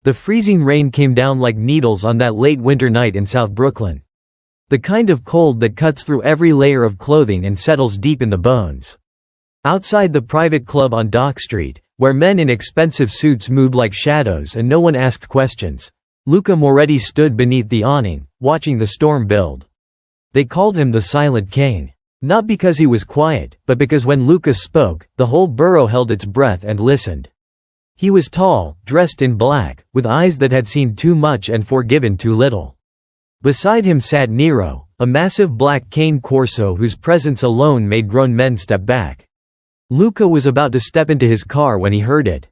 The freezing rain came down like needles on that late winter night in South Brooklyn. The kind of cold that cuts through every layer of clothing and settles deep in the bones. Outside the private club on Dock Street, where men in expensive suits moved like shadows and no one asked questions, Luca Moretti stood beneath the awning, watching the storm build. They called him the Silent King. Not because he was quiet, but because when Luca spoke, the whole borough held its breath and listened. He was tall, dressed in black, with eyes that had seen too much and forgiven too little. Beside him sat Nero, a massive black cane corso whose presence alone made grown men step back. Luca was about to step into his car when he heard it.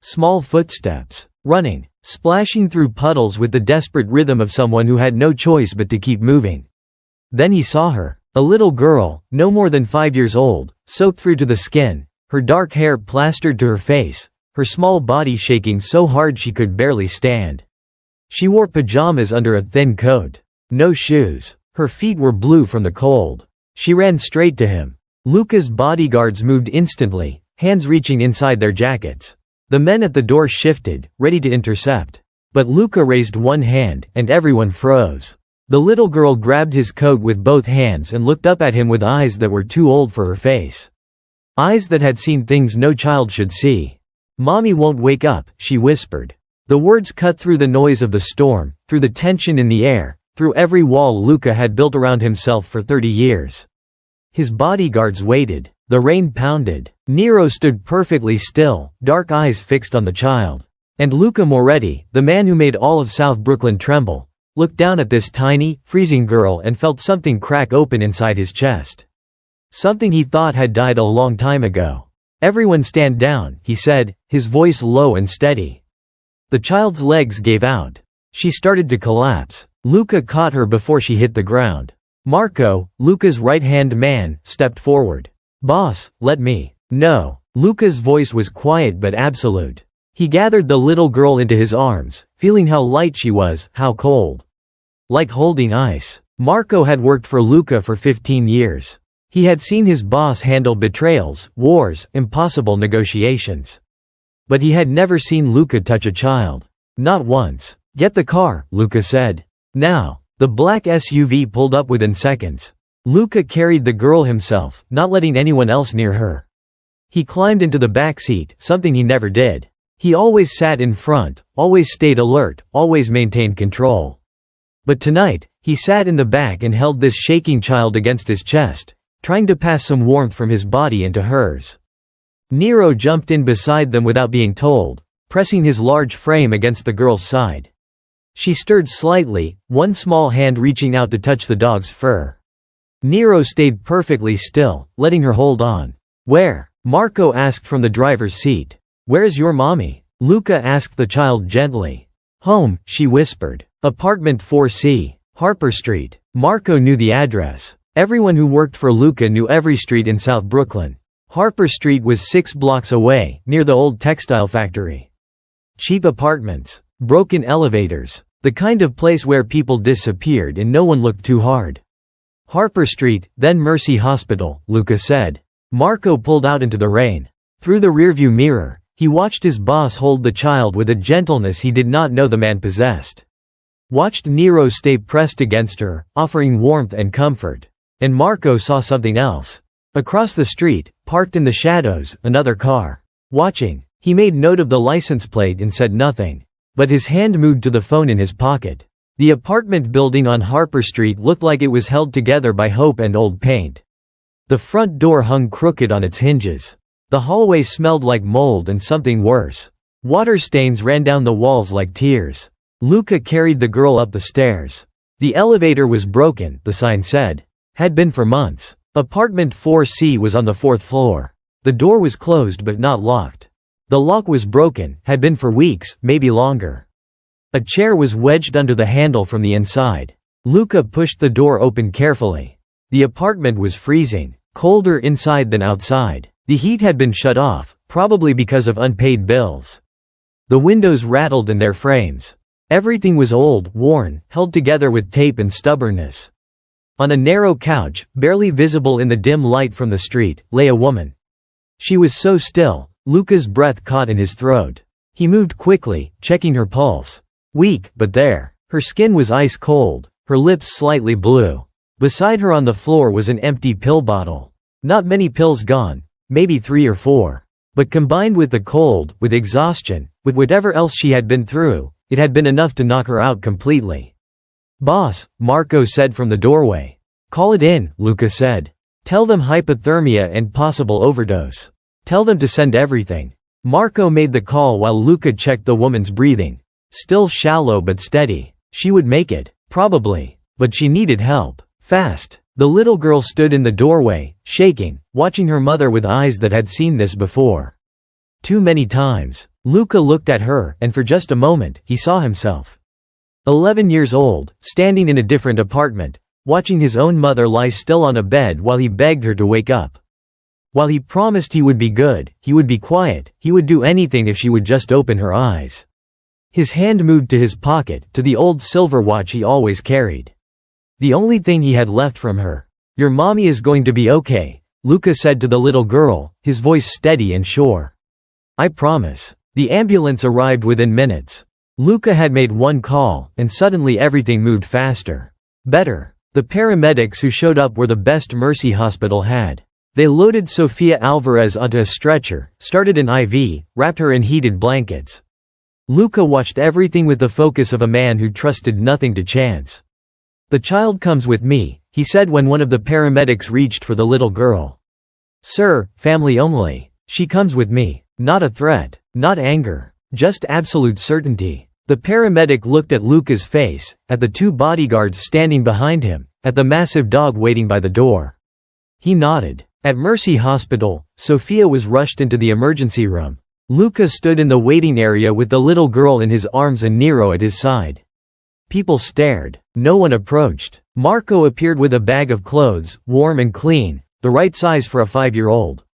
Small footsteps, running, splashing through puddles with the desperate rhythm of someone who had no choice but to keep moving. Then he saw her, a little girl, no more than 5 years old, soaked through to the skin, her dark hair plastered to her face, her small body shaking so hard she could barely stand. She wore pajamas under a thin coat. No shoes. Her feet were blue from the cold. She ran straight to him. Luca's bodyguards moved instantly, hands reaching inside their jackets. The men at the door shifted, ready to intercept. But Luca raised one hand, and everyone froze. The little girl grabbed his coat with both hands and looked up at him with eyes that were too old for her face. Eyes that had seen things no child should see. "Mommy won't wake up," she whispered. The words cut through the noise of the storm, through the tension in the air, through every wall Luca had built around himself for 30 years. His bodyguards waited. The rain pounded. Nero stood perfectly still, dark eyes fixed on the child. And Luca Moretti, the man who made all of South Brooklyn tremble, looked down at this tiny, freezing girl and felt something crack open inside his chest. Something he thought had died a long time ago. "Everyone stand down," he said, his voice low and steady. The child's legs gave out. She started to collapse. Luca caught her before she hit the ground. Marco, Luca's right-hand man, stepped forward. "Boss, let me." "No." Luca's voice was quiet but absolute. He gathered the little girl into his arms, feeling how light she was, how cold. Like holding ice. Marco had worked for Luca for 15 years. He had seen his boss handle betrayals, wars, impossible negotiations. But he had never seen Luca touch a child. Not once. "Get the car," Luca said. "Now." The black SUV pulled up within seconds. Luca carried the girl himself, not letting anyone else near her. He climbed into the back seat, something he never did. He always sat in front, always stayed alert, always maintained control. But tonight, he sat in the back and held this shaking child against his chest, trying to pass some warmth from his body into hers. Nero jumped in beside them without being told, pressing his large frame against the girl's side. She stirred slightly, one small hand reaching out to touch the dog's fur. Nero stayed perfectly still, letting her hold on. "Where?" Marco asked from the driver's seat. "Where's your mommy?" Luca asked the child gently. "Home," she whispered. "Apartment 4C, Harper Street." Marco knew the address. Everyone who worked for Luca knew every street in South Brooklyn. Harper Street was 6 blocks away, near the old textile factory. Cheap apartments. Broken elevators. The kind of place where people disappeared and no one looked too hard. "Harper Street, then Mercy Hospital," Luca said. Marco pulled out into the rain. Through the rearview mirror, he watched his boss hold the child with a gentleness he did not know the man possessed. Watched Nero stay pressed against her, offering warmth and comfort. And Marco saw something else. Across the street, parked in the shadows, another car. Watching, he made note of the license plate and said nothing. But his hand moved to the phone in his pocket. The apartment building on Harper Street looked like it was held together by hope and old paint. The front door hung crooked on its hinges. The hallway smelled like mold and something worse. Water stains ran down the walls like tears. Luca carried the girl up the stairs. The elevator was broken, the sign said. Had been for months. Apartment 4C was on the 4th floor. The door was closed but not locked. The lock was broken, had been for weeks, maybe longer. A chair was wedged under the handle from the inside. Luca pushed the door open carefully. The apartment was freezing, colder inside than outside. The heat had been shut off, probably because of unpaid bills. The windows rattled in their frames. Everything was old, worn, held together with tape and stubbornness. On a narrow couch, barely visible in the dim light from the street, lay a woman. She was so still, Luca's breath caught in his throat. He moved quickly, checking her pulse. Weak, but there. Her skin was ice cold, her lips slightly blue. Beside her on the floor was an empty pill bottle. Not many pills gone, maybe 3 or 4. But combined with the cold, with exhaustion, with whatever else she had been through, it had been enough to knock her out completely. "Boss," Marco said from the doorway. "Call it in," Luca said. "Tell them hypothermia and possible overdose. Tell them to send everything." Marco made the call while Luca checked the woman's breathing. Still shallow but steady. She would make it, probably. But she needed help. Fast. The little girl stood in the doorway, shaking, watching her mother with eyes that had seen this before. Too many times. Luca looked at her, and for just a moment, he saw himself. 11 years old, standing in a different apartment, watching his own mother lie still on a bed while he begged her to wake up. While he promised he would be good, he would be quiet, he would do anything if she would just open her eyes. His hand moved to his pocket, to the old silver watch he always carried. The only thing he had left from her. "Your mommy is going to be okay," Luca said to the little girl, his voice steady and sure. "I promise." The ambulance arrived within minutes. Luca had made one call, and suddenly everything moved faster. Better. The paramedics who showed up were the best Mercy Hospital had. They loaded Sofia Alvarez onto a stretcher, started an IV, wrapped her in heated blankets. Luca watched everything with the focus of a man who trusted nothing to chance. "The child comes with me," he said when one of the paramedics reached for the little girl. "Sir, family only. She comes with me." Not a threat, not anger, just absolute certainty. The paramedic looked at Luca's face, at the 2 bodyguards standing behind him, at the massive dog waiting by the door. He nodded. At Mercy Hospital, Sofia was rushed into the emergency room. Luca stood in the waiting area with the little girl in his arms and Nero at his side. People stared. No one approached. Marco appeared with a bag of clothes, warm and clean, the right size for a 5-year-old.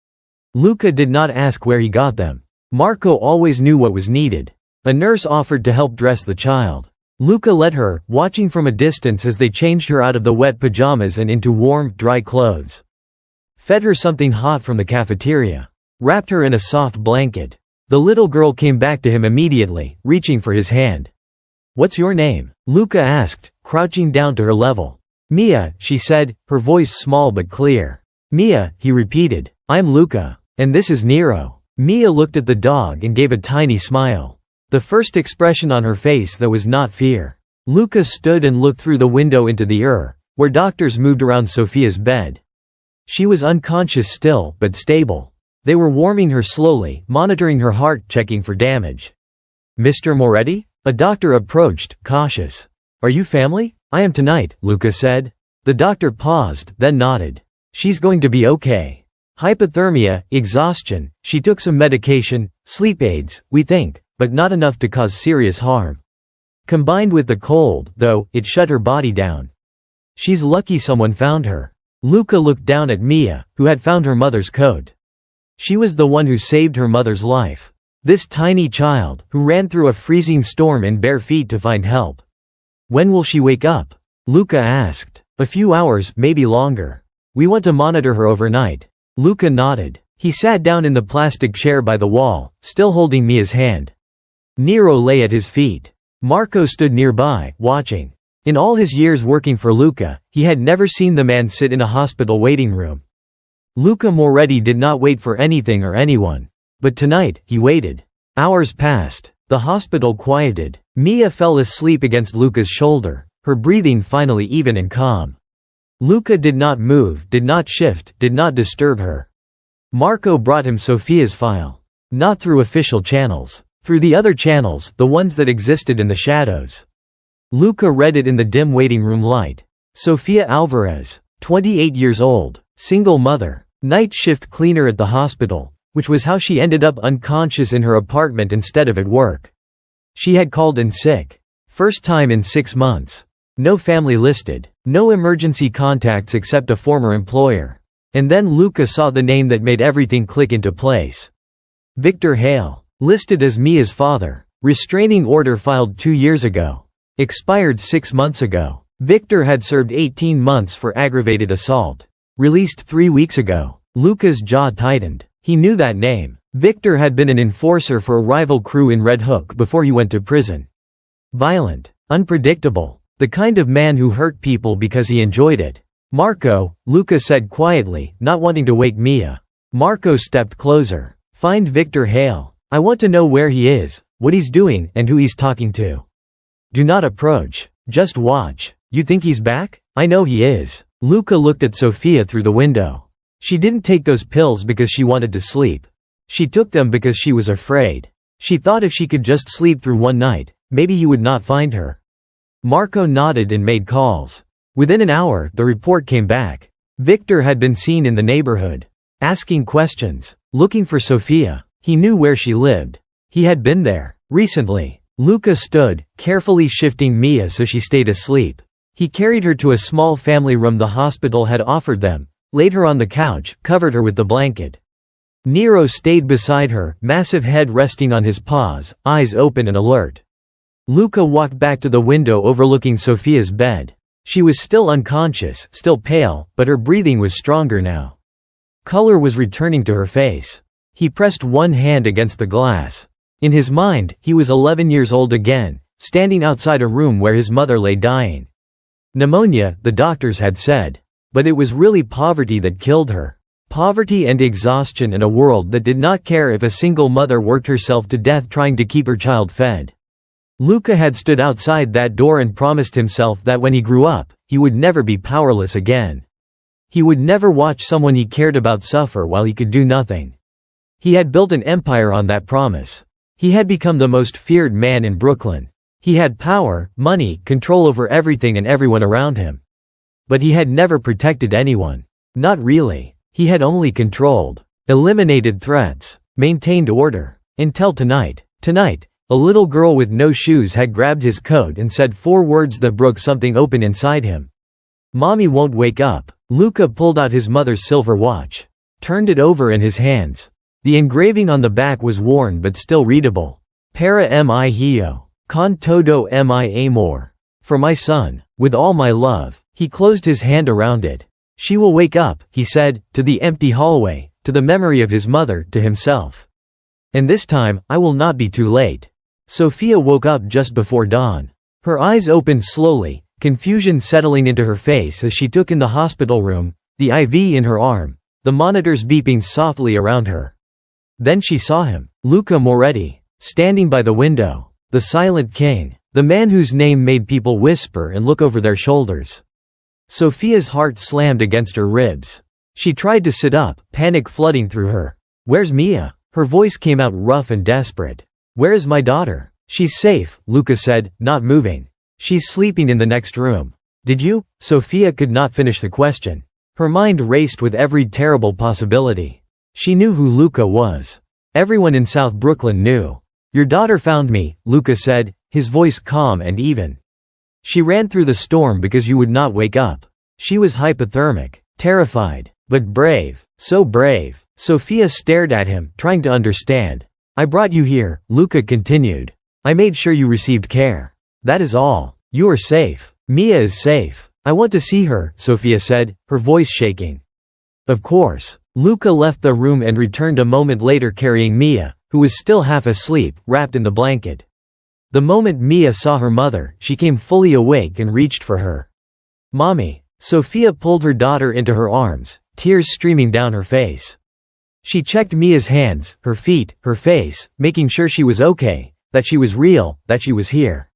Luca did not ask where he got them. Marco always knew what was needed. A nurse offered to help dress the child. Luca led her, watching from a distance as they changed her out of the wet pajamas and into warm, dry clothes. Fed her something hot from the cafeteria. Wrapped her in a soft blanket. The little girl came back to him immediately, reaching for his hand. "What's your name?" Luca asked, crouching down to her level. "Mia," she said, her voice small but clear. "Mia," he repeated. "I'm Luca. And this is Nero." Mia looked at the dog and gave a tiny smile. The first expression on her face that was not fear. Luca stood and looked through the window into the where doctors moved around Sofia's bed. She was unconscious still, but stable. They were warming her slowly, monitoring her heart, checking for damage. "Mr. Moretti?" A doctor approached, cautious. "Are you family?" "I am tonight," Luca said. The doctor paused, then nodded. "She's going to be okay. Hypothermia, exhaustion, she took some medication, sleep aids, we think, but not enough to cause serious harm. Combined with the cold, though, it shut her body down. She's lucky someone found her." Luca looked down at Mia, who had found her mother's coat. She was the one who saved her mother's life. This tiny child, who ran through a freezing storm in bare feet to find help. "When will she wake up?" Luca asked. "A few hours, maybe longer. We want to monitor her overnight." Luca nodded. He sat down in the plastic chair by the wall, still holding Mia's hand. Nero lay at his feet. Marco stood nearby, watching. In all his years working for Luca, he had never seen the man sit in a hospital waiting room. Luca Moretti did not wait for anything or anyone. But tonight, he waited. Hours passed. The hospital quieted. Mia fell asleep against Luca's shoulder, her breathing finally even and calm. Luca did not move, did not shift, did not disturb her. Marco brought him Sofia's file. Not through official channels. Through the other channels, the ones that existed in the shadows. Luca read it in the dim waiting room light. Sofia Alvarez, 28 years old, single mother, night shift cleaner at the hospital, which was how she ended up unconscious in her apartment instead of at work. She had called in sick. First time in 6 months. No family listed. No emergency contacts except a former employer. And then Luca saw the name that made everything click into place. Victor Hale. Listed as Mia's father. Restraining order filed 2 years ago. Expired 6 months ago. Victor had served 18 months for aggravated assault. Released 3 weeks ago. Luca's jaw tightened. He knew that name. Victor had been an enforcer for a rival crew in Red Hook before he went to prison. Violent, unpredictable, the kind of man who hurt people because he enjoyed it. Marco, Luca said quietly, not wanting to wake Mia. Marco stepped closer. Find Victor Hale. I want to know where he is, what he's doing, and who he's talking to. Do not approach. Just watch. You think he's back? I know he is. Luca looked at Sofia through the window. She didn't take those pills because she wanted to sleep. She took them because she was afraid. She thought if she could just sleep through one night, maybe he would not find her. Marco nodded and made calls. Within an hour, the report came back. Victor had been seen in the neighborhood, asking questions, looking for Sofia. He knew where she lived. He had been there, recently. Luca stood, carefully shifting Mia so she stayed asleep. He carried her to a small family room the hospital had offered them, laid her on the couch, covered her with the blanket. Nero stayed beside her, massive head resting on his paws, eyes open and alert. Luca walked back to the window overlooking Sofia's bed. She was still unconscious, still pale, but her breathing was stronger now. Color was returning to her face. He pressed one hand against the glass. In his mind, he was 11 years old again, standing outside a room where his mother lay dying. Pneumonia, the doctors had said. But it was really poverty that killed her. Poverty and exhaustion in a world that did not care if a single mother worked herself to death trying to keep her child fed. Luca had stood outside that door and promised himself that when he grew up, he would never be powerless again. He would never watch someone he cared about suffer while he could do nothing. He had built an empire on that promise. He had become the most feared man in Brooklyn. He had power, money, control over everything and everyone around him. But he had never protected anyone. Not really. He had only controlled, eliminated threats, maintained order. Until tonight. Tonight, a little girl with no shoes had grabbed his coat and said 4 words that broke something open inside him. Mommy won't wake up. Luca pulled out his mother's silver watch. Turned it over in his hands. The engraving on the back was worn but still readable. Para mi hijo. Con todo mi amor. For my son. With all my love. He closed his hand around it. She will wake up, he said, to the empty hallway, to the memory of his mother, to himself. And this time, I will not be too late. Sofia woke up just before dawn. Her eyes opened slowly, confusion settling into her face as she took in the hospital room, the IV in her arm, the monitors beeping softly around her. Then she saw him, Luca Moretti, standing by the window, the silent king, the man whose name made people whisper and look over their shoulders. Sofia's heart slammed against her ribs. She tried to sit up, panic flooding through her. Where's Mia? Her voice came out rough and desperate. Where is my daughter? She's safe, Luca said, not moving. She's sleeping in the next room. Did you? Sofia could not finish the question. Her mind raced with every terrible possibility. She knew who Luca was. Everyone in South Brooklyn knew. Your daughter found me, Luca said, his voice calm and even. She ran through the storm because you would not wake up. She was hypothermic, terrified, but brave, so brave. Sofia stared at him, trying to understand. I brought you here, Luca continued. I made sure you received care. That is all. You are safe. Mia is safe. I want to see her, Sofia said, her voice shaking. Of course. Luca left the room and returned a moment later carrying Mia, who was still half asleep, wrapped in the blanket. The moment Mia saw her mother, she came fully awake and reached for her. Mommy. Sofia pulled her daughter into her arms, tears streaming down her face. She checked Mia's hands, her feet, her face, making sure she was okay, that she was real, that she was here.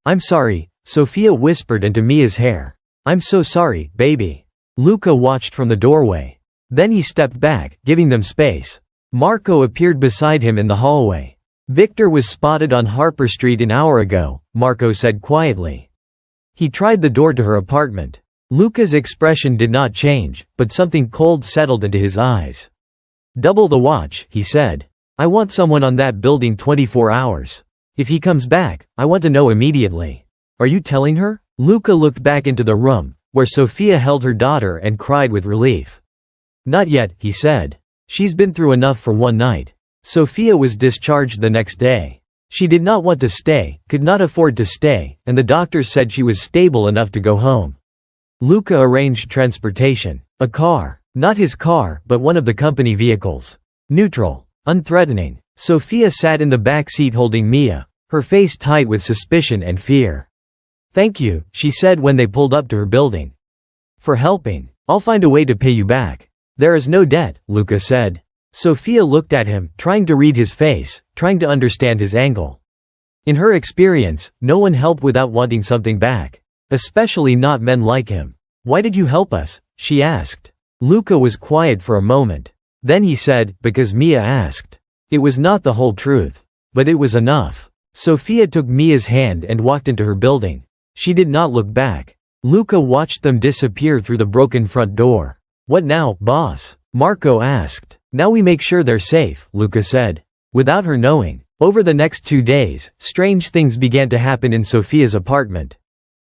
I'm sorry, Sofia whispered into Mia's hair. I'm so sorry, baby. Luca watched from the doorway. Then he stepped back, giving them space. Marco appeared beside him in the hallway. Victor was spotted on Harper Street an hour ago, Marco said quietly. He tried the door to her apartment. Luca's expression did not change, but something cold settled into his eyes. Double the watch, he said. I want someone on that building 24 hours. If he comes back, I want to know immediately. Are you telling her? Luca looked back into the room, where Sofia held her daughter and cried with relief. Not yet, he said. She's been through enough for one night. Sofia was discharged the next day. She did not want to stay, could not afford to stay, and the doctors said she was stable enough to go home. Luca arranged transportation. A car. Not his car, but one of the company vehicles. Neutral. unthreatening. Sophia sat in the back seat holding Mia, her face tight with suspicion and fear. "Thank you," she said when they pulled up to her building. "For helping. I'll find a way to pay you back." "There is no debt," Luca said. Sophia looked at him, trying to read his face, trying to understand his angle. In her experience, no one helped without wanting something back. Especially not men like him. "Why did you help us?" she asked. Luca was quiet for a moment. Then he said, "Because Mia asked." It was not the whole truth. But it was enough. Sophia took Mia's hand and walked into her building. She did not look back. Luca watched them disappear through the broken front door. "What now, boss?" Marco asked. "Now we make sure they're safe," Luca said. Without her knowing, over the next 2 days, strange things began to happen in Sophia's apartment.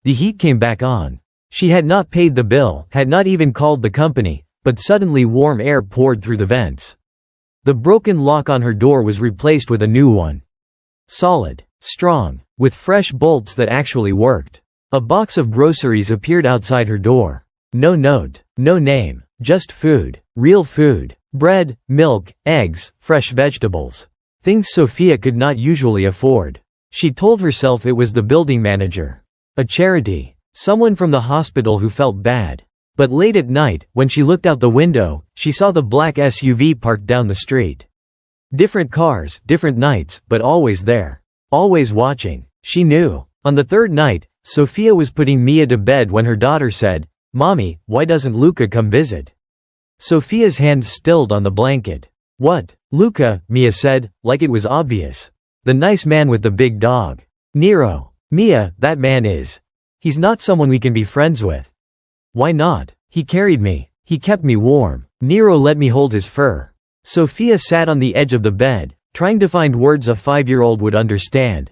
The heat came back on. She had not paid the bill, had not even called the company, but suddenly warm air poured through the vents. The broken lock on her door was replaced with a new one. Solid, strong, with fresh bolts that actually worked. A box of groceries appeared outside her door. No note, no name, just food, real food, bread, milk, eggs, fresh vegetables. Things Sophia could not usually afford. She told herself it was the building manager. A charity. Someone from the hospital who felt bad. But late at night, when she looked out the window, she saw the black SUV parked down the street. Different cars, different nights, but always there. Always watching. She knew. On the third night, Sophia was putting Mia to bed when her daughter said, "Mommy, why doesn't Luca come visit?" Sophia's hands stilled on the blanket. "What? Luca," Mia said, like it was obvious. "The nice man with the big dog. Nero." "Mia, that man is. He's not someone we can be friends with." "Why not? He carried me. He kept me warm. Nero let me hold his fur." Sophia sat on the edge of the bed, trying to find words a 5-year-old would understand.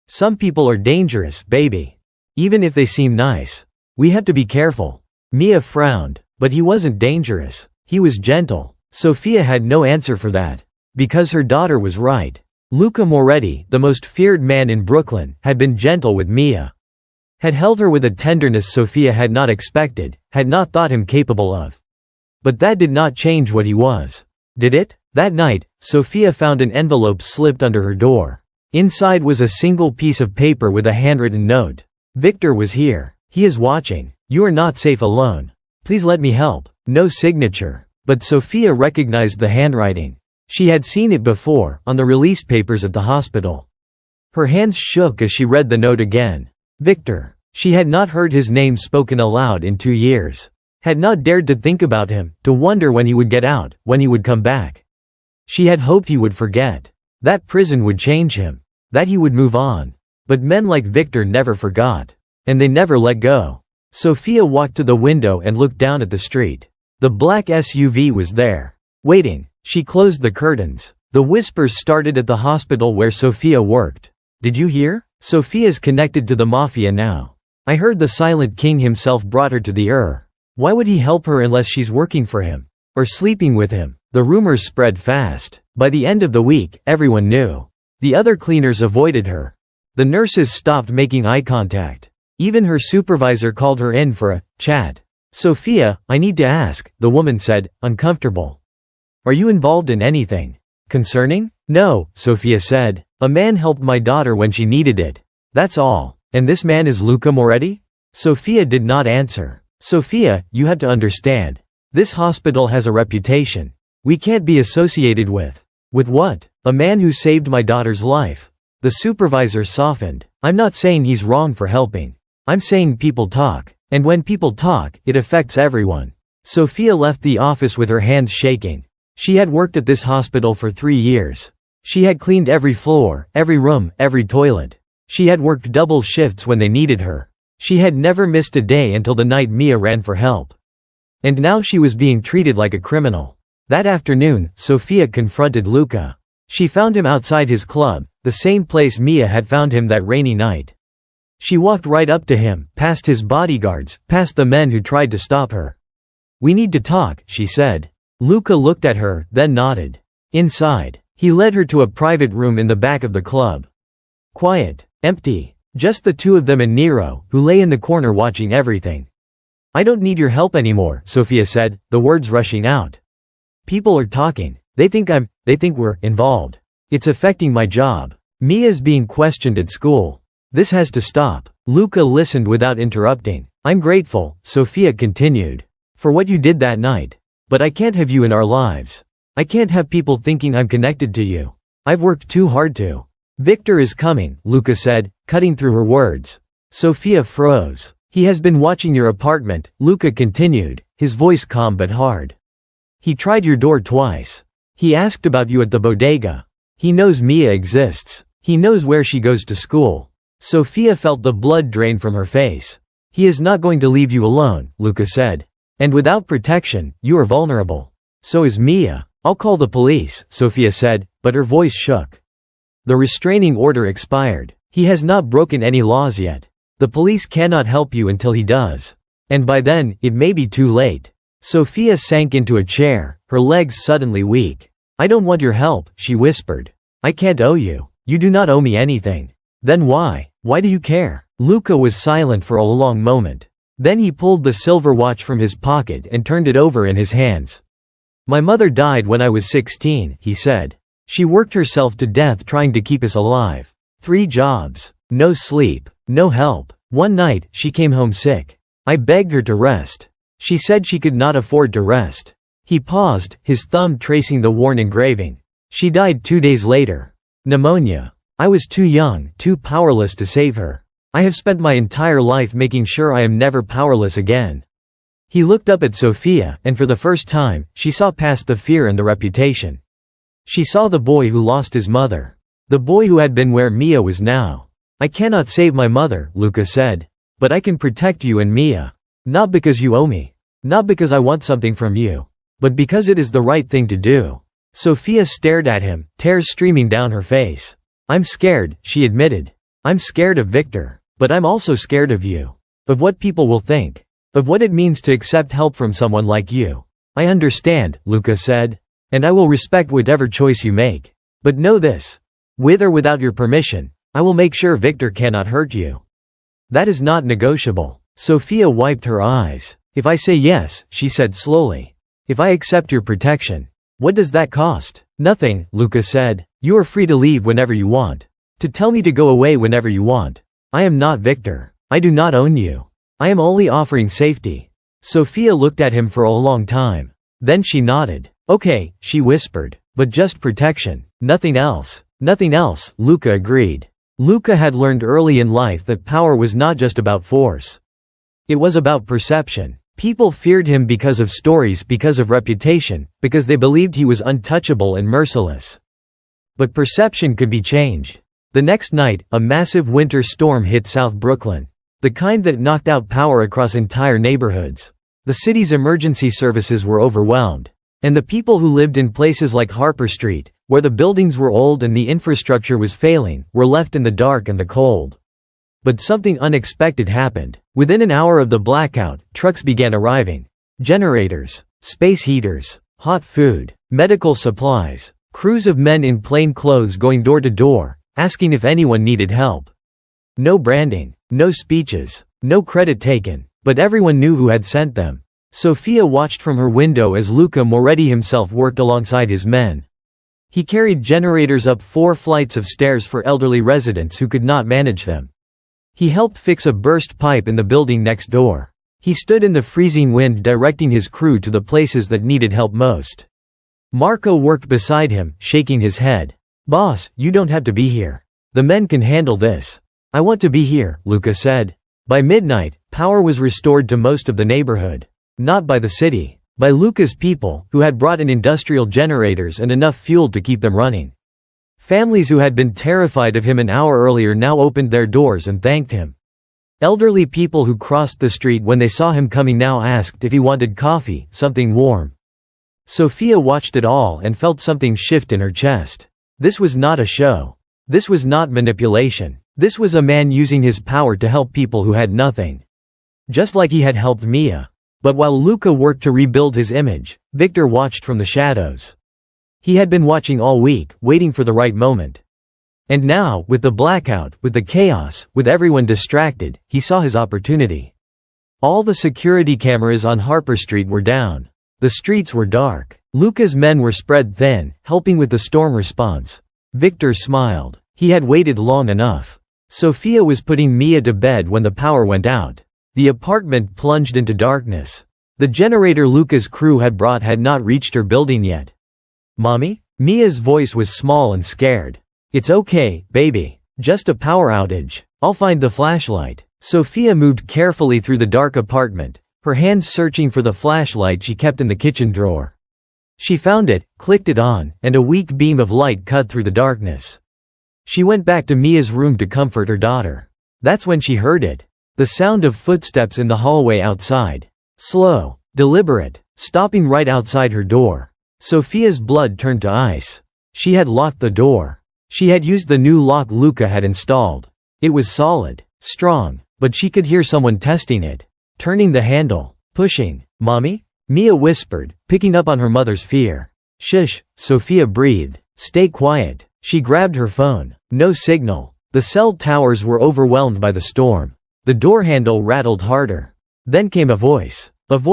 "Some people are dangerous, baby. Even if they seem nice. We have to be careful." Mia frowned, but he wasn't dangerous. He was gentle. Sophia had no answer for that. Because her daughter was right. Luca Moretti, the most feared man in Brooklyn, had been gentle with Mia. Had held her with a tenderness Sophia had not expected, had not thought him capable of. But that did not change what he was. Did it? That night, Sophia found an envelope slipped under her door. Inside was a single piece of paper with a handwritten note. "Victor was here. He is watching. You are not safe alone. Please let me help." No signature. But Sophia recognized the handwriting. She had seen it before, on the release papers at the hospital. Her hands shook as she read the note again. Victor. She had not heard his name spoken aloud in 2 years. Had not dared to think about him, to wonder when he would get out, when he would come back. She had hoped he would forget. That prison would change him. That he would move on. But men like Victor never forgot. And they never let go. Sophia walked to the window and looked down at the street. The black SUV was there. Waiting. She closed the curtains. The whispers started at the hospital where Sophia worked. "Did you hear? Sophia's connected to the mafia now. I heard the Silent King himself brought her to the Why would he help her unless she's working for him? Or sleeping with him?" The rumors spread fast. By the end of the week, everyone knew. The other cleaners avoided her. The nurses stopped making eye contact. Even her supervisor called her in for a chat. "Sophia, I need to ask," the woman said, uncomfortable. "Are you involved in anything concerning?" "No," Sophia said. "A man helped my daughter when she needed it. That's all. And this man is Luca Moretti?" Sophia did not answer. "Sophia, you have to understand. This hospital has a reputation. We can't be associated with." "With what?" "A man who saved my daughter's life." The supervisor softened. "I'm not saying he's wrong for helping. I'm saying people talk. And when people talk, it affects everyone." Sophia left the office with her hands shaking. She had worked at this hospital for 3 years. She had cleaned every floor, every room, every toilet. She had worked double shifts when they needed her. She had never missed a day until the night Mia ran for help. And now she was being treated like a criminal. That afternoon, Sophia confronted Luca. She found him outside his club, the same place Mia had found him that rainy night. She walked right up to him, past his bodyguards, past the men who tried to stop her. "We need to talk," she said. Luca looked at her, then nodded. Inside, he led her to a private room in the back of the club. Quiet, empty, just the two of them and Nero, who lay in the corner watching everything. "I don't need your help anymore," Sophia said, the words rushing out. "People are talking. They think we're involved. It's affecting my job. Mia's being questioned at school. This has to stop." Luca listened without interrupting. "I'm grateful," Sophia continued, "for what you did that night. But I can't have you in our lives. I can't have people thinking I'm connected to you. I've worked too hard to." "Victor is coming," Luca said, cutting through her words. Sophia froze. "He has been watching your apartment," Luca continued, his voice calm but hard. "He tried your door twice. He asked about you at the bodega. He knows Mia exists. He knows where she goes to school." Sophia felt the blood drain from her face. "He is not going to leave you alone," Luca said. "And without protection, you are vulnerable. So is Mia." "I'll call the police," Sophia said, but her voice shook. "The restraining order expired. He has not broken any laws yet. The police cannot help you until he does. And by then, it may be too late." Sophia sank into a chair, her legs suddenly weak. "I don't want your help," she whispered. "I can't owe you. You do not owe me anything." "Then why? Why do you care?" Luca was silent for a long moment. Then he pulled the silver watch from his pocket and turned it over in his hands. "My mother died when I was 16, he said. "She worked herself to death trying to keep us alive. 3 jobs. No sleep. No help. One night, she came home sick. I begged her to rest. She said she could not afford to rest." He paused, his thumb tracing the worn engraving. "She died 2 days later. Pneumonia. I was too young, too powerless to save her. I have spent my entire life making sure I am never powerless again." He looked up at Sophia, and for the first time, she saw past the fear and the reputation. She saw the boy who lost his mother. The boy who had been where Mia was now. "I cannot save my mother," Luca said. "But I can protect you and Mia. Not because you owe me. Not because I want something from you. But because it is the right thing to do." Sophia stared at him, tears streaming down her face. "I'm scared," she admitted. "I'm scared of Victor. But I'm also scared of you. Of what people will think. Of what it means to accept help from someone like you." "I understand," Luca said. "And I will respect whatever choice you make. But know this. With or without your permission, I will make sure Victor cannot hurt you. That is not negotiable." Sophia wiped her eyes. "If I say yes," she said slowly. "If I accept your protection, what does that cost?" "Nothing," Luca said. "You are free to leave whenever you want. To tell me to go away whenever you want. I am not Victor. I do not own you. I am only offering safety." Sophia looked at him for a long time. Then she nodded. "Okay," she whispered. "But just protection. Nothing else." "Nothing else," Luca agreed. Luca had learned early in life that power was not just about force. It was about perception. People feared him because of stories, because of reputation, because they believed he was untouchable and merciless. But perception could be changed. The next night, a massive winter storm hit South Brooklyn. The kind that knocked out power across entire neighborhoods. The city's emergency services were overwhelmed. And the people who lived in places like Harper Street, where the buildings were old and the infrastructure was failing, were left in the dark and the cold. But something unexpected happened. Within an hour of the blackout, trucks began arriving. Generators, space heaters, hot food, medical supplies, crews of men in plain clothes going door to door, asking if anyone needed help. No branding, no speeches, no credit taken, but everyone knew who had sent them. Sophia watched from her window as Luca Moretti himself worked alongside his men. He carried generators up 4 flights of stairs for elderly residents who could not manage them. He helped fix a burst pipe in the building next door. He stood in the freezing wind directing his crew to the places that needed help most. Marco worked beside him, shaking his head. "Boss, you don't have to be here. The men can handle this." "I want to be here," Luca said. By midnight, power was restored to most of the neighborhood. Not by the city. By Luca's people, who had brought in industrial generators and enough fuel to keep them running. Families who had been terrified of him an hour earlier now opened their doors and thanked him. Elderly people who crossed the street when they saw him coming now asked if he wanted coffee, something warm. Sophia watched it all and felt something shift in her chest. This was not a show. This was not manipulation. This was a man using his power to help people who had nothing. Just like he had helped Mia. But while Luca worked to rebuild his image, Victor watched from the shadows. He had been watching all week, waiting for the right moment. And now, with the blackout, with the chaos, with everyone distracted, he saw his opportunity. All the security cameras on Harper Street were down. The streets were dark. Luca's men were spread thin, helping with the storm response. Victor smiled. He had waited long enough. Sophia was putting Mia to bed when the power went out. The apartment plunged into darkness. The generator Luca's crew had brought had not reached her building yet. "Mommy?" Mia's voice was small and scared. "It's okay, baby. Just a power outage. I'll find the flashlight." Sophia moved carefully through the dark apartment, her hands searching for the flashlight she kept in the kitchen drawer. She found it, clicked it on, and a weak beam of light cut through the darkness. She went back to Mia's room to comfort her daughter. That's when she heard it. The sound of footsteps in the hallway outside. Slow, deliberate, stopping right outside her door. Sophia's blood turned to ice. She had locked the door. She had used the new lock Luca had installed. It was solid, strong, but she could hear someone testing it. Turning the handle, pushing. "Mommy?" Mia whispered, picking up on her mother's fear. "Shush," Sophia breathed. "Stay quiet." She grabbed her phone. No signal. The cell towers were overwhelmed by the storm. The door handle rattled harder. Then came a voice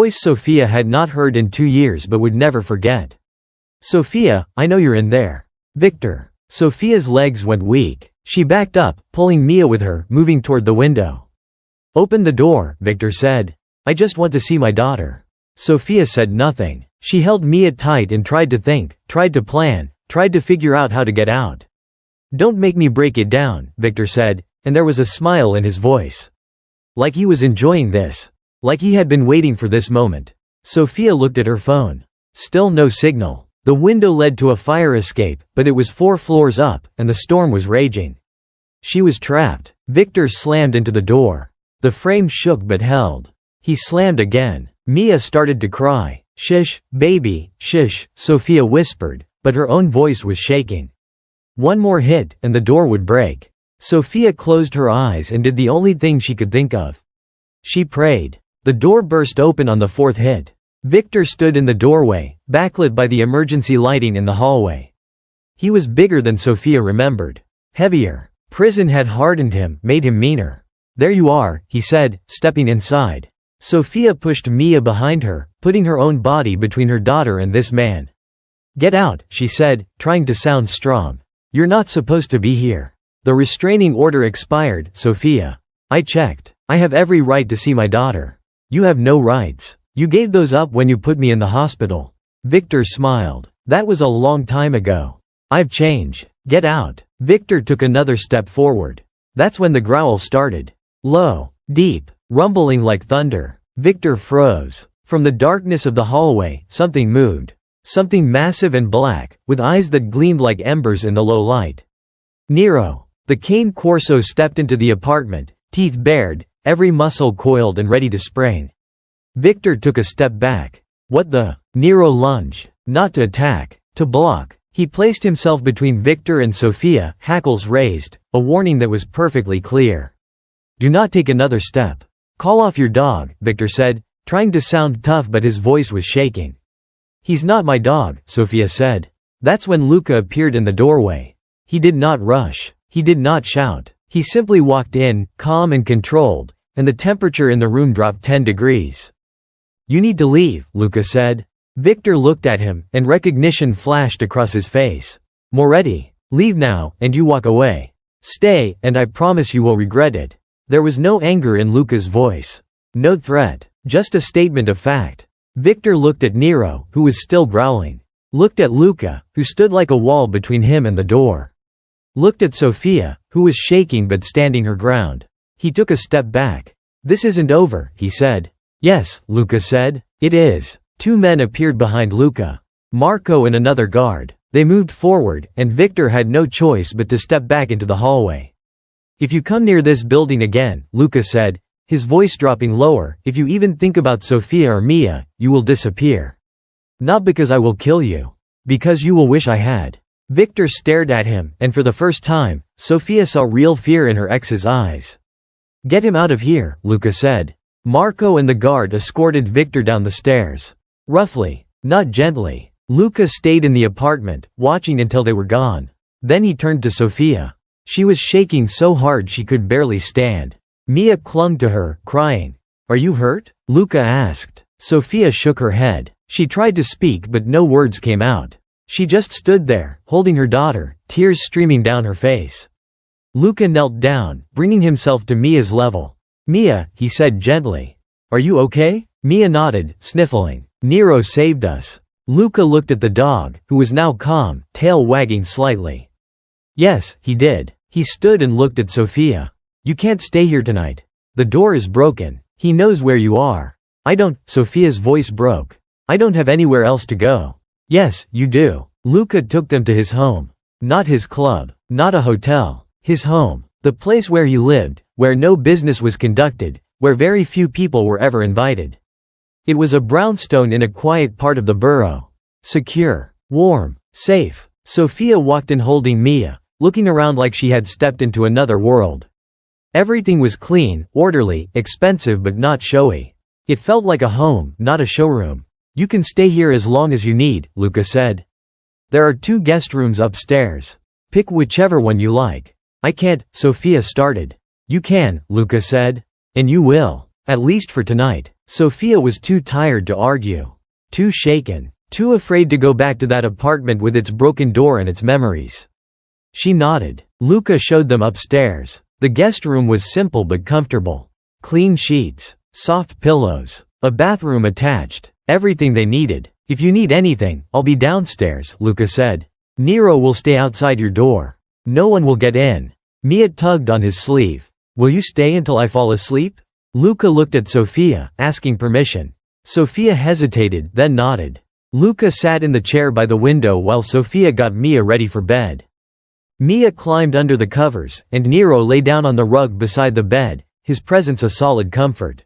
Sophia had not heard in 2 years but would never forget. "Sophia, I know you're in there." "Victor." Sophia's legs went weak. She backed up, pulling Mia with her, moving toward the window. "Open the door," Victor said. "I just want to see my daughter." Sophia said nothing. She held Mia tight and tried to think, tried to plan, tried to figure out how to get out. "Don't make me break it down," Victor said, and there was a smile in his voice. Like he was enjoying this. Like he had been waiting for this moment. Sophia looked at her phone. Still no signal. The window led to a fire escape, but it was 4 floors up, and the storm was raging. She was trapped. Victor slammed into the door. The frame shook but held. He slammed again. Mia started to cry. "Shush, baby, shush," Sophia whispered, but her own voice was shaking. One more hit, and the door would break. Sophia closed her eyes and did the only thing she could think of. She prayed. The door burst open on the 4th hit. Victor stood in the doorway, backlit by the emergency lighting in the hallway. He was bigger than Sophia remembered. Heavier. Prison had hardened him, made him meaner. "There you are," he said, stepping inside. Sophia pushed Mia behind her, putting her own body between her daughter and this man. "Get out," she said, trying to sound strong. "You're not supposed to be here." "The restraining order expired, Sophia." "I checked. I have every right to see my daughter." "You have no rights. You gave those up when you put me in the hospital." Victor smiled. "That was a long time ago. I've changed. Get out." Victor took another step forward. That's when the growl started. Low, deep, rumbling like thunder. Victor froze. From the darkness of the hallway, something moved. Something massive and black, with eyes that gleamed like embers in the low light. Nero. The cane Corso stepped into the apartment, teeth bared, every muscle coiled and ready to spring. Victor took a step back. What the? Nero lunged. Not to attack, to block. He placed himself between Victor and Sophia, hackles raised, a warning that was perfectly clear. "Do not take another step. Call off your dog," Victor said, trying to sound tough but his voice was shaking. "He's not my dog," Sophia said. That's when Luca appeared in the doorway. He did not rush. He did not shout. He simply walked in, calm and controlled, and the temperature in the room dropped 10 degrees. "You need to leave," Luca said. Victor looked at him, and recognition flashed across his face. "Moretti, leave now, and you walk away. Stay, and I promise you will regret it." There was no anger in Luca's voice. No threat. Just a statement of fact. Victor looked at Nero, who was still growling. Looked at Luca, who stood like a wall between him and the door. Looked at Sophia, who was shaking but standing her ground. He took a step back. "This isn't over," he said. "Yes," Luca said. "It is." 2 men appeared behind Luca. Marco and another guard. They moved forward, and Victor had no choice but to step back into the hallway. "If you come near this building again," Luca said, his voice dropping lower, "if you even think about Sophia or Mia, you will disappear. Not because I will kill you. Because you will wish I had." Victor stared at him, and for the first time, Sophia saw real fear in her ex's eyes. "Get him out of here," Luca said. Marco and the guard escorted Victor down the stairs. Roughly, not gently. Luca stayed in the apartment, watching until they were gone. Then he turned to Sophia. She was shaking so hard she could barely stand. Mia clung to her, crying. "Are you hurt?" Luca asked. Sophia shook her head. She tried to speak but no words came out. She just stood there, holding her daughter, tears streaming down her face. Luca knelt down, bringing himself to Mia's level. "Mia," he said gently. "Are you okay?" Mia nodded, sniffling. "Nero saved us." Luca looked at the dog, who was now calm, tail wagging slightly. "Yes, he did." He stood and looked at Sophia. "You can't stay here tonight. The door is broken. He knows where you are." "I don't," Sophia's voice broke. "I don't have anywhere else to go." "Yes, you do." Luca took them to his home. Not his club, not a hotel. His home. The place where he lived, where no business was conducted, where very few people were ever invited. It was a brownstone in a quiet part of the borough. Secure, warm, safe. Sophia walked in holding Mia, looking around like she had stepped into another world. Everything was clean, orderly, expensive but not showy. It felt like a home, not a showroom. "You can stay here as long as you need," Luca said. "There are 2 guest rooms upstairs. Pick whichever one you like." "I can't," Sophia started. "You can," Luca said. "And you will. At least for tonight." Sophia was too tired to argue. Too shaken. Too afraid to go back to that apartment with its broken door and its memories. She nodded. Luca showed them upstairs. The guest room was simple but comfortable. Clean sheets. Soft pillows. A bathroom attached. Everything they needed. "If you need anything, I'll be downstairs," Luca said. "Nero will stay outside your door. No one will get in." Mia tugged on his sleeve. "Will you stay until I fall asleep?" Luca looked at Sophia, asking permission. Sophia hesitated, then nodded. Luca sat in the chair by the window while Sophia got Mia ready for bed. Mia climbed under the covers, and Nero lay down on the rug beside the bed, his presence a solid comfort.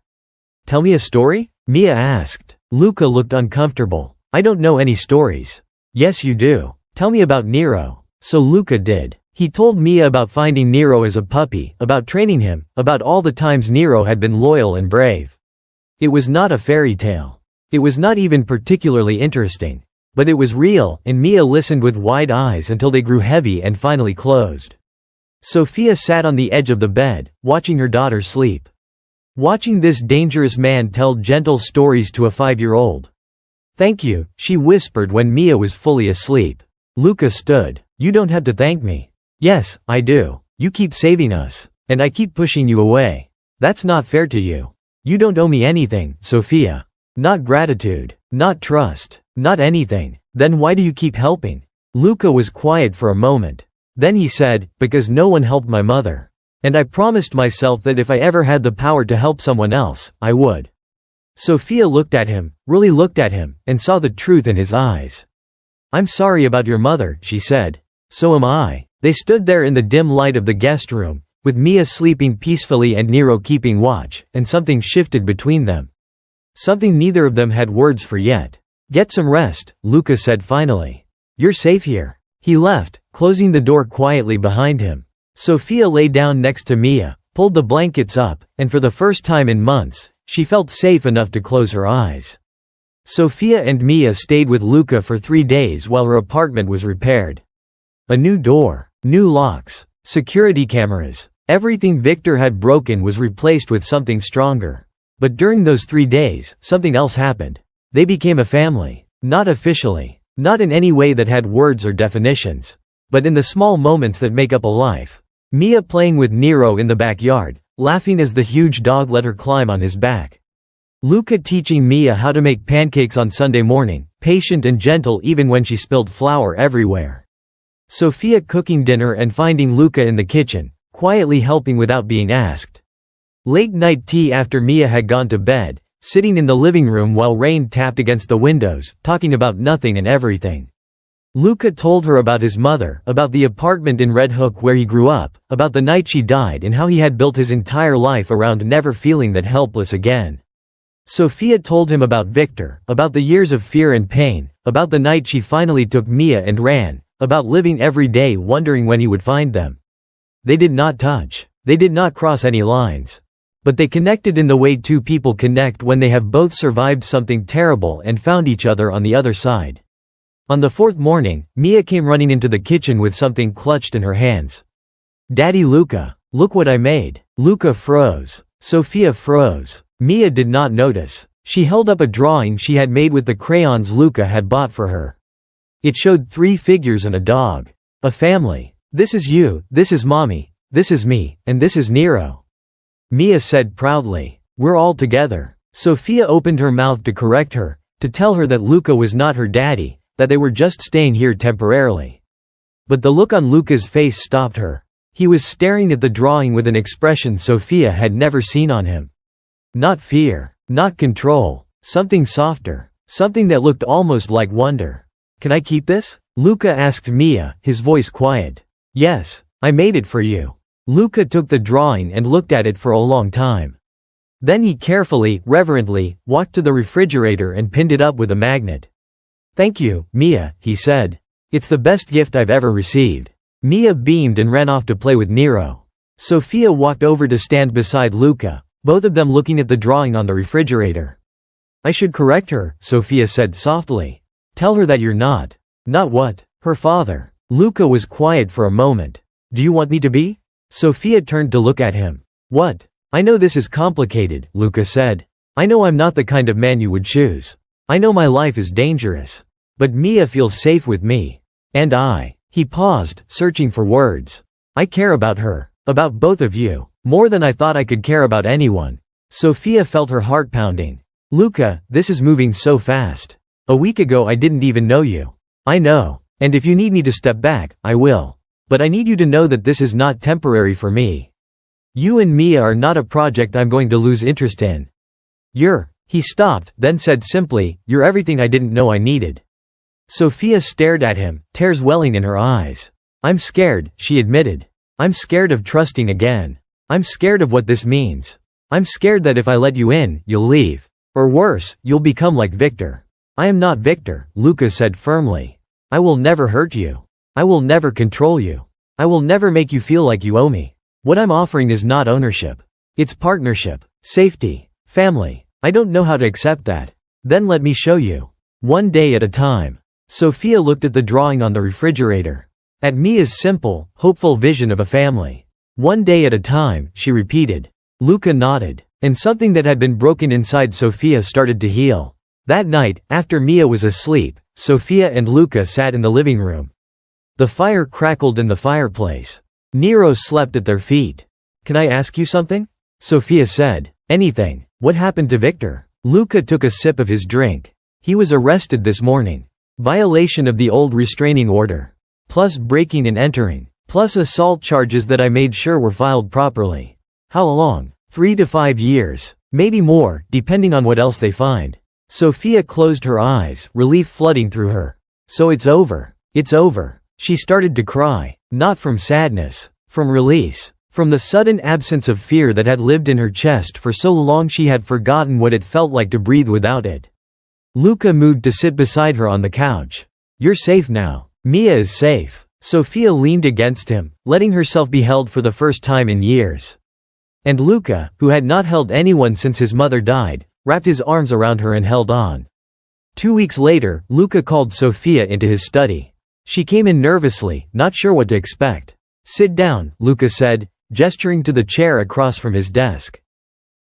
"Tell me a story?" Mia asked. Luca looked uncomfortable. "I don't know any stories." "Yes you do. Tell me about Nero." So Luca did. He told Mia about finding Nero as a puppy, about training him, about all the times Nero had been loyal and brave. It was not a fairy tale. It was not even particularly interesting. But it was real, and Mia listened with wide eyes until they grew heavy and finally closed. Sophia sat on the edge of the bed, watching her daughter sleep. Watching this dangerous man tell gentle stories to a 5-year-old. "Thank you," she whispered when Mia was fully asleep. Luca stood. "You don't have to thank me." "Yes, I do. You keep saving us. And I keep pushing you away. That's not fair to you. You don't owe me anything, Sophia. Not gratitude. Not trust. Not anything. Then why do you keep helping?" Luca was quiet for a moment. Then he said, "Because no one helped my mother. And I promised myself that if I ever had the power to help someone else, I would." Sophia looked at him, really looked at him, and saw the truth in his eyes. "I'm sorry about your mother," she said. "So am I." They stood there in the dim light of the guest room, with Mia sleeping peacefully and Nero keeping watch, and something shifted between them. Something neither of them had words for yet. "Get some rest," Luca said finally. "You're safe here." He left, closing the door quietly behind him. Sophia lay down next to Mia, pulled the blankets up, and for the first time in months, she felt safe enough to close her eyes. Sophia and Mia stayed with Luca for 3 days while her apartment was repaired. A new door. New locks. Security cameras. Everything Victor had broken was replaced with something stronger. But during those 3 days, something else happened. They became a family. Not officially. Not in any way that had words or definitions. But in the small moments that make up a life. Mia playing with Nero in the backyard, laughing as the huge dog let her climb on his back. Luca teaching Mia how to make pancakes on Sunday morning, patient and gentle even when she spilled flour everywhere. Sophia cooking dinner and finding Luca in the kitchen, quietly helping without being asked. Late night tea after Mia had gone to bed, sitting in the living room while rain tapped against the windows, talking about nothing and everything. Luca told her about his mother, about the apartment in Red Hook where he grew up, about the night she died and how he had built his entire life around never feeling that helpless again. Sophia told him about Victor, about the years of fear and pain, about the night she finally took Mia and ran, about living every day wondering when he would find them. They did not touch. They did not cross any lines. But they connected in the way 2 people connect when they have both survived something terrible and found each other on the other side. On the 4th morning, Mia came running into the kitchen with something clutched in her hands. "Daddy Luca, look what I made." Luca froze. Sophia froze. Mia did not notice. She held up a drawing she had made with the crayons Luca had bought for her. It showed 3 figures and a dog. A family. "This is you, this is Mommy, this is me, and this is Nero," Mia said proudly. "We're all together." Sophia opened her mouth to correct her, to tell her that Luca was not her daddy, that they were just staying here temporarily. But the look on Luca's face stopped her. He was staring at the drawing with an expression Sophia had never seen on him. Not fear, not control, something softer, something that looked almost like wonder. "Can I keep this?" Luca asked Mia, his voice quiet. "Yes, I made it for you." Luca took the drawing and looked at it for a long time. Then he carefully, reverently, walked to the refrigerator and pinned it up with a magnet. "Thank you, Mia," he said. "It's the best gift I've ever received." Mia beamed and ran off to play with Nero. Sophia walked over to stand beside Luca, both of them looking at the drawing on the refrigerator. "I should correct her," Sophia said softly. "Tell her that you're not." "Not what?" "Her father." Luca was quiet for a moment. "Do you want me to be?" Sophia turned to look at him. "What?" "I know this is complicated," Luca said. "I know I'm not the kind of man you would choose. I know my life is dangerous. But Mia feels safe with me. And I." He paused, searching for words. "I care about her. About both of you. More than I thought I could care about anyone." Sophia felt her heart pounding. "Luca, this is moving so fast. A week ago I didn't even know you." "I know. And if you need me to step back, I will. But I need you to know that this is not temporary for me. You and Mia are not a project I'm going to lose interest in. He stopped, then said simply, "You're everything I didn't know I needed." Sophia stared at him, tears welling in her eyes. "I'm scared," she admitted. "I'm scared of trusting again. I'm scared of what this means. I'm scared that if I let you in, you'll leave. Or worse, you'll become like Victor." "I am not Victor," Luca said firmly. "I will never hurt you. I will never control you. I will never make you feel like you owe me. What I'm offering is not ownership. It's partnership, safety, family. I don't know how to accept that. Then let me show you. One day at a time." Sophia looked at the drawing on the refrigerator. At Mia's simple, hopeful vision of a family. "One day at a time," she repeated. Luca nodded. And something that had been broken inside Sophia started to heal. That night, after Mia was asleep, Sophia and Luca sat in the living room. The fire crackled in the fireplace. Nero slept at their feet. "Can I ask you something?" Sophia said. "Anything. What happened to Victor?" Luca took a sip of his drink. "He was arrested this morning. Violation of the old restraining order. Plus breaking and entering. Plus assault charges that I made sure were filed properly." "How long?" 3 to 5 years. Maybe more, depending on what else they find. Sophia closed her eyes, relief flooding through her. "So it's over. It's over." She started to cry. Not from sadness. From release. From the sudden absence of fear that had lived in her chest for so long she had forgotten what it felt like to breathe without it. Luca moved to sit beside her on the couch. "You're safe now. Mia is safe." Sophia leaned against him, letting herself be held for the first time in years. And Luca, who had not held anyone since his mother died, wrapped his arms around her and held on. 2 weeks later, Luca called Sophia into his study. She came in nervously, not sure what to expect. "Sit down," Luca said, gesturing to the chair across from his desk.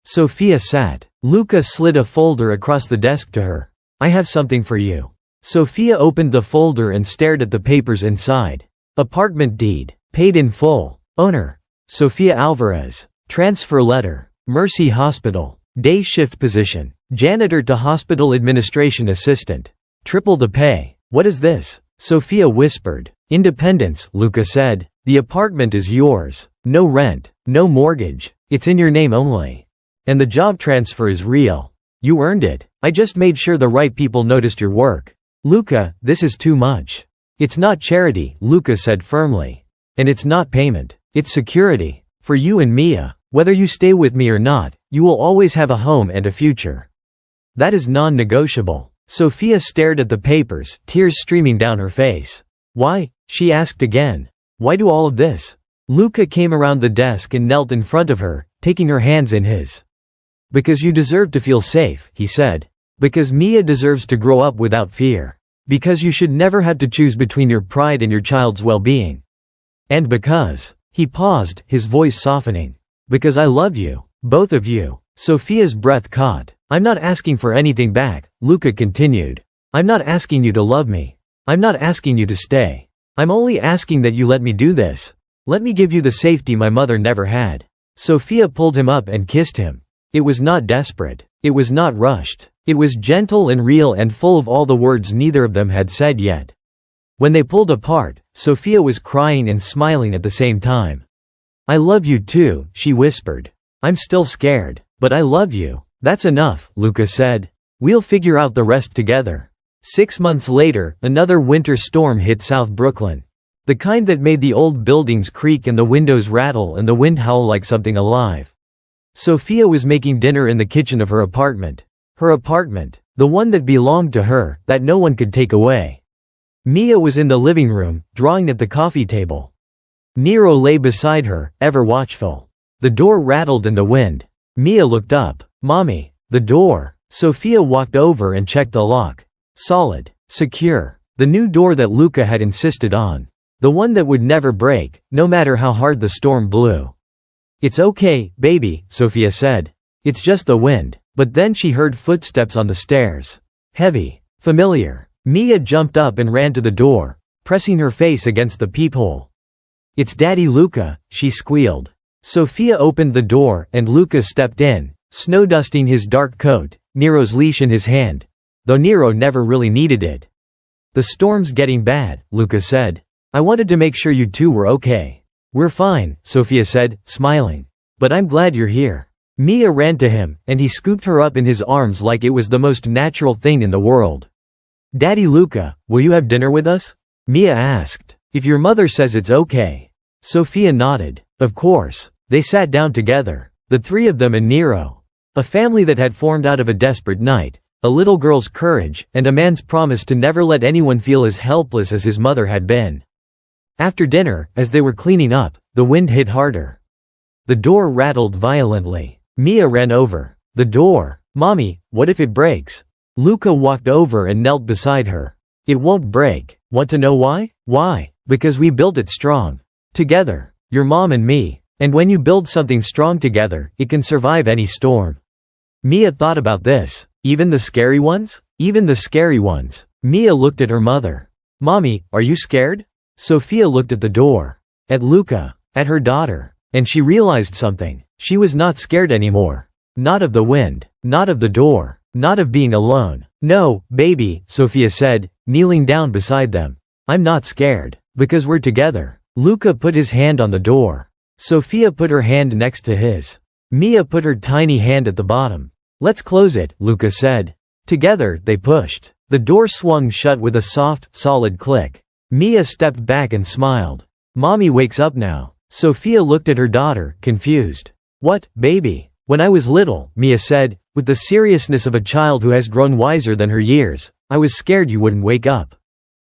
Sophia sat. Luca slid a folder across the desk to her. "I have something for you." Sophia opened the folder and stared at the papers inside. Apartment deed. Paid in full. Owner: Sofia Alvarez. Transfer letter. Mercy Hospital. Day shift position. Janitor to hospital administration assistant. Triple the pay. "What is this?" Sophia whispered. "Independence," Luca said. "The apartment is yours. No rent. No mortgage. It's in your name only. And the job transfer is real. You earned it. I just made sure the right people noticed your work." "Luca, this is too much." "It's not charity," Luca said firmly. "And it's not payment. It's security. For you and Mia. Whether you stay with me or not, you will always have a home and a future. That is non-negotiable." Sophia stared at the papers, tears streaming down her face. "Why?" she asked again. "Why do all of this?" Luca came around the desk and knelt in front of her, taking her hands in his. "Because you deserve to feel safe," he said. "Because Mia deserves to grow up without fear. Because you should never have to choose between your pride and your child's well-being. And because..." He paused, his voice softening. "Because I love you. Both of you." Sophia's breath caught. I'm not asking for anything back, Luca continued. I'm not asking you to love me. I'm not asking you to stay. I'm only asking that you let me do this. Let me give you the safety my mother never had. Sophia pulled him up and kissed him. It was not desperate. It was not rushed. It was gentle and real and full of all the words neither of them had said yet. When they pulled apart, Sophia was crying and smiling at the same time. I love you too, she whispered. I'm still scared, but I love you. That's enough, Luca said. We'll figure out the rest together. 6 months later, another winter storm hit South Brooklyn. The kind that made the old buildings creak and the windows rattle and the wind howl like something alive. Sophia was making dinner in the kitchen of her apartment. Her apartment, the one that belonged to her, that no one could take away. Mia was in the living room, drawing at the coffee table. Nero lay beside her, ever watchful. The door rattled in the wind. Mia looked up. Mommy, the door. Sophia walked over and checked the lock. Solid. Secure. The new door that Luca had insisted on. The one that would never break, no matter how hard the storm blew. It's okay, baby, Sophia said. It's just the wind. But then she heard footsteps on the stairs. Heavy. Familiar. Mia jumped up and ran to the door, pressing her face against the peephole. It's Daddy Luca, she squealed. Sophia opened the door and Luca stepped in, snow-dusting his dark coat, Nero's leash in his hand, though Nero never really needed it. The storm's getting bad, Luca said. I wanted to make sure you two were okay. We're fine, Sophia said, smiling. But I'm glad you're here. Mia ran to him, and he scooped her up in his arms like it was the most natural thing in the world. Daddy Luca, will you have dinner with us? Mia asked. If your mother says it's okay. Sophia nodded. Of course. They sat down together, the three of them and Nero. A family that had formed out of a desperate night, a little girl's courage, and a man's promise to never let anyone feel as helpless as his mother had been. After dinner, as they were cleaning up, the wind hit harder. The door rattled violently. Mia ran over. The door. Mommy, what if it breaks? Luca walked over and knelt beside her. It won't break. Want to know why? Why? Because we built it strong. Together. Your mom and me. And when you build something strong together, it can survive any storm. Mia thought about this. Even the scary ones? Even the scary ones. Mia looked at her mother. Mommy, are you scared? Sophia looked at the door. At Luca. At her daughter. And she realized something. She was not scared anymore. Not of the wind. Not of the door. Not of being alone. No, baby, Sophia said, kneeling down beside them. I'm not scared. Because we're together. Luca put his hand on the door. Sophia put her hand next to his. Mia put her tiny hand at the bottom. Let's close it, Luca said. Together, they pushed. The door swung shut with a soft, solid click. Mia stepped back and smiled. Mommy wakes up now. Sophia looked at her daughter, confused. What, baby? When I was little, Mia said, with the seriousness of a child who has grown wiser than her years, I was scared you wouldn't wake up.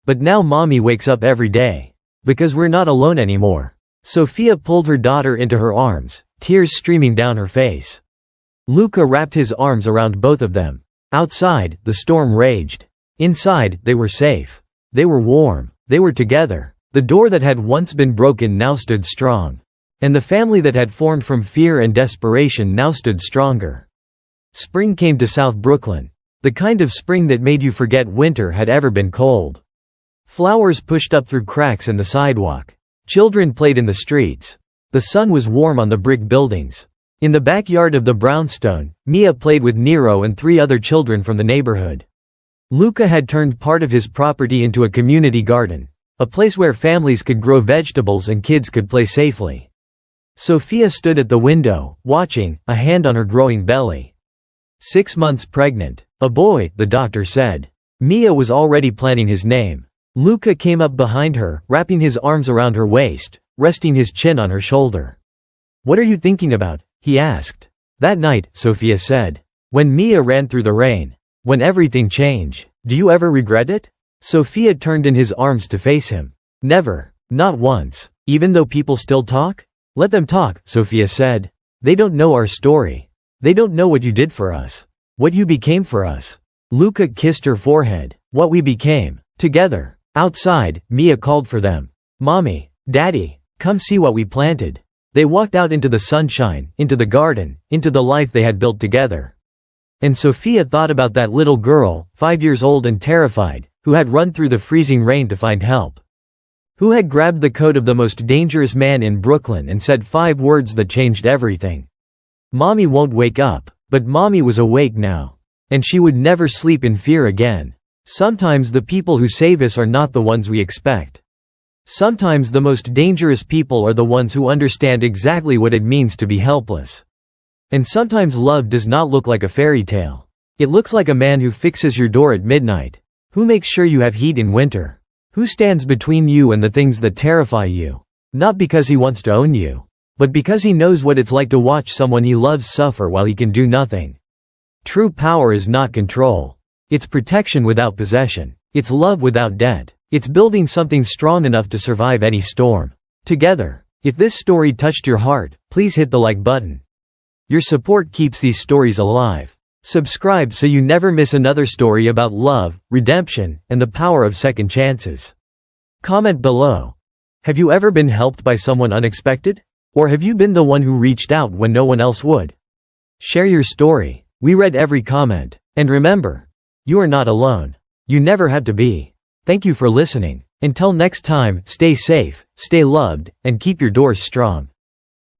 But now Mommy wakes up every day. Because we're not alone anymore. Sophia pulled her daughter into her arms, tears streaming down her face. Luca wrapped his arms around both of them. Outside, the storm raged. Inside, they were safe. They were warm. They were together. The door that had once been broken now stood strong. And the family that had formed from fear and desperation now stood stronger. Spring came to South Brooklyn. The kind of spring that made you forget winter had ever been cold. Flowers pushed up through cracks in the sidewalk. Children played in the streets. The sun was warm on the brick buildings. In the backyard of the brownstone, Mia played with Nero and 3 other children from the neighborhood. Luca had turned part of his property into a community garden, a place where families could grow vegetables and kids could play safely. Sophia stood at the window, watching, a hand on her growing belly. 6 months pregnant. A boy, the doctor said. Mia was already planning his name. Luca came up behind her, wrapping his arms around her waist, resting his chin on her shoulder. What are you thinking about? He asked. That night, Sophia said. When Mia ran through the rain. When everything changed. Do you ever regret it? Sophia turned in his arms to face him. Never. Not once. Even though people still talk? Let them talk, Sophia said. They don't know our story. They don't know what you did for us. What you became for us. Luca kissed her forehead. What we became. Together. Outside, Mia called for them. Mommy, Daddy, come see what we planted. They walked out into the sunshine, into the garden, into the life they had built together. And Sophia thought about that little girl, 5 years old and terrified, who had run through the freezing rain to find help. Who had grabbed the coat of the most dangerous man in Brooklyn and said 5 words that changed everything. Mommy won't wake up, but Mommy was awake now. And she would never sleep in fear again. Sometimes the people who save us are not the ones we expect. Sometimes the most dangerous people are the ones who understand exactly what it means to be helpless. And sometimes love does not look like a fairy tale. It looks like a man who fixes your door at midnight. Who makes sure you have heat in winter. Who stands between you and the things that terrify you. Not because he wants to own you, but because he knows what it's like to watch someone he loves suffer while he can do nothing. True power is not control. It's protection without possession. It's love without debt. It's building something strong enough to survive any storm. Together. If this story touched your heart, please hit the like button. Your support keeps these stories alive. Subscribe so you never miss another story about love, redemption, and the power of second chances. Comment below. Have you ever been helped by someone unexpected? Or have you been the one who reached out when no one else would? Share your story. We read every comment. And remember, you are not alone. You never had to be. Thank you for listening. Until next time, stay safe, stay loved, and keep your doors strong.